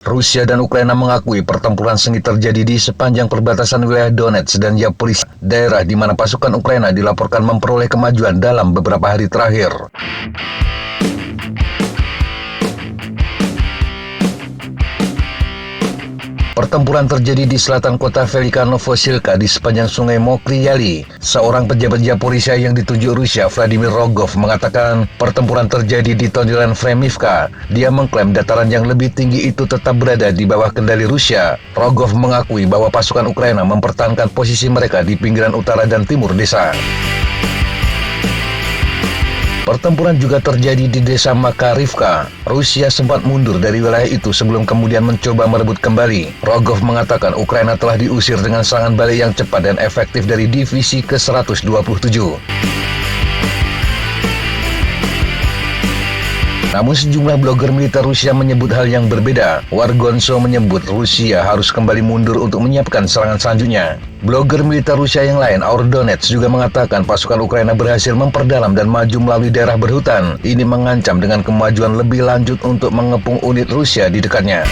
Rusia dan Ukraina mengakui pertempuran sengit terjadi di sepanjang perbatasan wilayah Donetsk dan Zaporizhzhia, daerah di mana pasukan Ukraina dilaporkan memperoleh kemajuan dalam beberapa hari terakhir. Pertempuran terjadi di selatan kota Velika Novosilka di sepanjang sungai Mokriali. Seorang pejabat Zaporizhzhia yang ditunjuk Rusia, Vladimir Rogov, mengatakan pertempuran terjadi di tondilan Fremivka. Dia mengklaim dataran yang lebih tinggi itu tetap berada di bawah kendali Rusia. Rogov mengakui bahwa pasukan Ukraina mempertahankan posisi mereka di pinggiran utara dan timur desa. Pertempuran juga terjadi di desa Makarivka. Rusia sempat mundur dari wilayah itu sebelum kemudian mencoba merebut kembali. Rogov mengatakan Ukraina telah diusir dengan serangan balik yang cepat dan efektif dari divisi ke-127. Namun sejumlah blogger militer Rusia menyebut hal yang berbeda. Wargonso menyebut Rusia harus kembali mundur untuk menyiapkan serangan selanjutnya. Blogger militer Rusia yang lain, Aurdonets, juga mengatakan pasukan Ukraina berhasil memperdalam dan maju melalui daerah berhutan. Ini mengancam dengan kemajuan lebih lanjut untuk mengepung unit Rusia di dekatnya.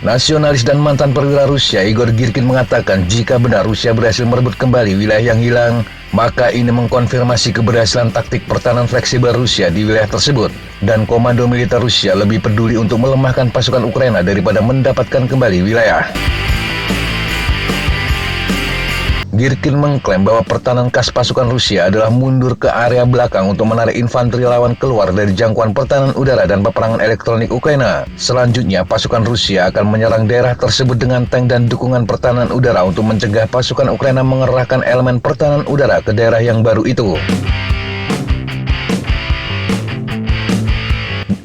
Nasionalis dan mantan perwira Rusia Igor Girkin mengatakan jika benar Rusia berhasil merebut kembali wilayah yang hilang, maka ini mengkonfirmasi keberhasilan taktik pertahanan fleksibel Rusia di wilayah tersebut. Dan komando militer Rusia lebih peduli untuk melemahkan pasukan Ukraina daripada mendapatkan kembali wilayah. Girkin mengklaim bahwa pertahanan khas pasukan Rusia adalah mundur ke area belakang untuk menarik infanteri lawan keluar dari jangkauan pertahanan udara dan peperangan elektronik Ukraina. Selanjutnya, pasukan Rusia akan menyerang daerah tersebut dengan tank dan dukungan pertahanan udara untuk mencegah pasukan Ukraina mengerahkan elemen pertahanan udara ke daerah yang baru itu.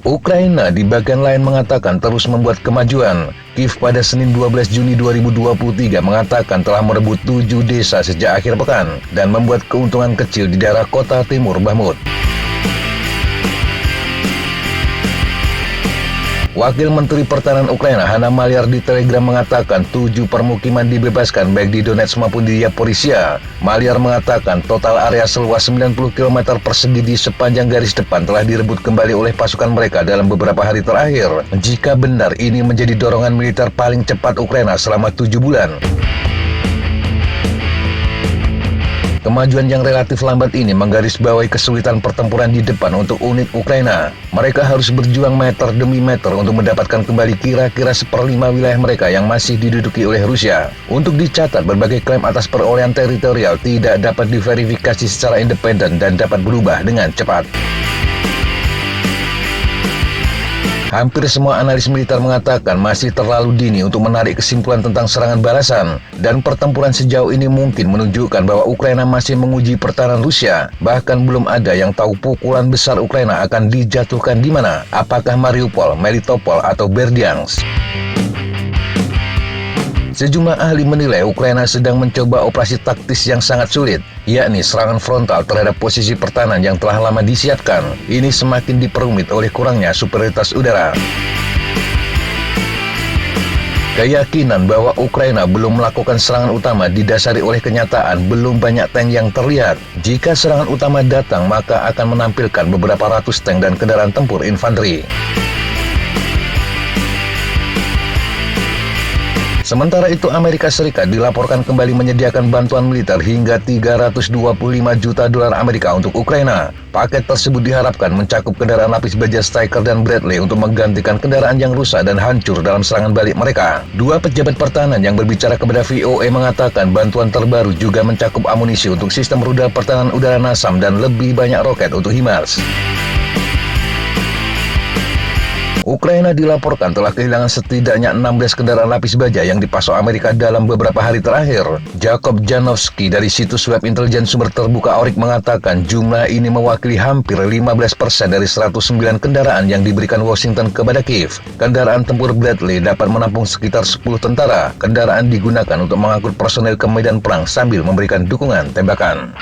Ukraina di bagian lain mengatakan terus membuat kemajuan. Kiev pada Senin 12 Juni 2023 mengatakan telah merebut 7 desa sejak akhir pekan dan membuat keuntungan kecil di daerah kota timur Bahmut. Wakil Menteri Pertahanan Ukraina Hanna Maliar di Telegram mengatakan 7 permukiman dibebaskan baik di Donetsk maupun di Zaporizhzhia. Maliar mengatakan total area seluas 90 km persegi di sepanjang garis depan telah direbut kembali oleh pasukan mereka dalam beberapa hari terakhir. Jika benar, ini menjadi dorongan militer paling cepat Ukraina selama 7 bulan. Kemajuan yang relatif lambat ini menggarisbawahi kesulitan pertempuran di depan untuk unit Ukraina. Mereka harus berjuang meter demi meter untuk mendapatkan kembali kira-kira 1/5 wilayah mereka yang masih diduduki oleh Rusia. Untuk dicatat, berbagai klaim atas perolehan teritorial tidak dapat diverifikasi secara independen dan dapat berubah dengan cepat. Hampir semua analis militer mengatakan masih terlalu dini untuk menarik kesimpulan tentang serangan balasan, dan pertempuran sejauh ini mungkin menunjukkan bahwa Ukraina masih menguji pertahanan Rusia. Bahkan belum ada yang tahu pukulan besar Ukraina akan dijatuhkan di mana, apakah Mariupol, Melitopol, atau Berdyansk. Sejumlah ahli menilai Ukraina sedang mencoba operasi taktis yang sangat sulit, yakni serangan frontal terhadap posisi pertahanan yang telah lama disiapkan. Ini semakin diperumit oleh kurangnya superioritas udara. Keyakinan bahwa Ukraina belum melakukan serangan utama didasari oleh kenyataan belum banyak tank yang terlihat. Jika serangan utama datang, maka akan menampilkan beberapa ratus tank dan kendaraan tempur infanteri. Sementara itu, Amerika Serikat dilaporkan kembali menyediakan bantuan militer hingga 325 juta dolar Amerika untuk Ukraina. Paket tersebut diharapkan mencakup kendaraan lapis baja Stryker dan Bradley untuk menggantikan kendaraan yang rusak dan hancur dalam serangan balik mereka. Dua pejabat pertahanan yang berbicara kepada VOA mengatakan bantuan terbaru juga mencakup amunisi untuk sistem rudal pertahanan udara NASAM dan lebih banyak roket untuk HIMARS. Ukraina dilaporkan telah kehilangan setidaknya 16 kendaraan lapis baja yang dipasok Amerika dalam beberapa hari terakhir. Jacob Janowski dari situs web intelijen sumber terbuka ORIK mengatakan jumlah ini mewakili hampir 15% dari 109 kendaraan yang diberikan Washington kepada Kiev. Kendaraan tempur Bradley dapat menampung sekitar 10 tentara. Kendaraan digunakan untuk mengangkut personel ke medan perang sambil memberikan dukungan tembakan.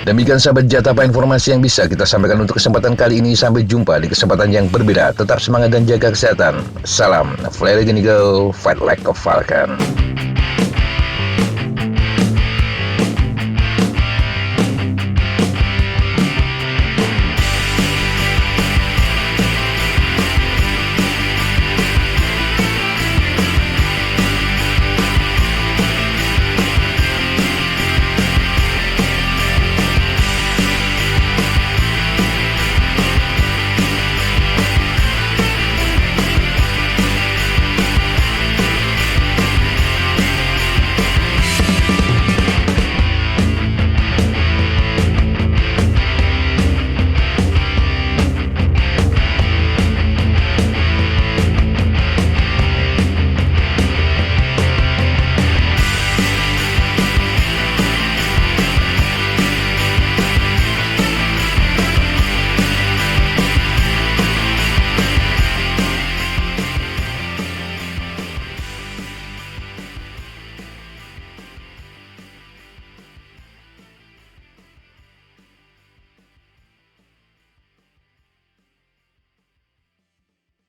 Demikian sahabat Jatapa informasi yang bisa kita sampaikan untuk kesempatan kali ini. Sampai jumpa di kesempatan yang berbeda. Tetap semangat dan jaga kesehatan. Salam Fly Like an Eagle, Fight Like a Falcon.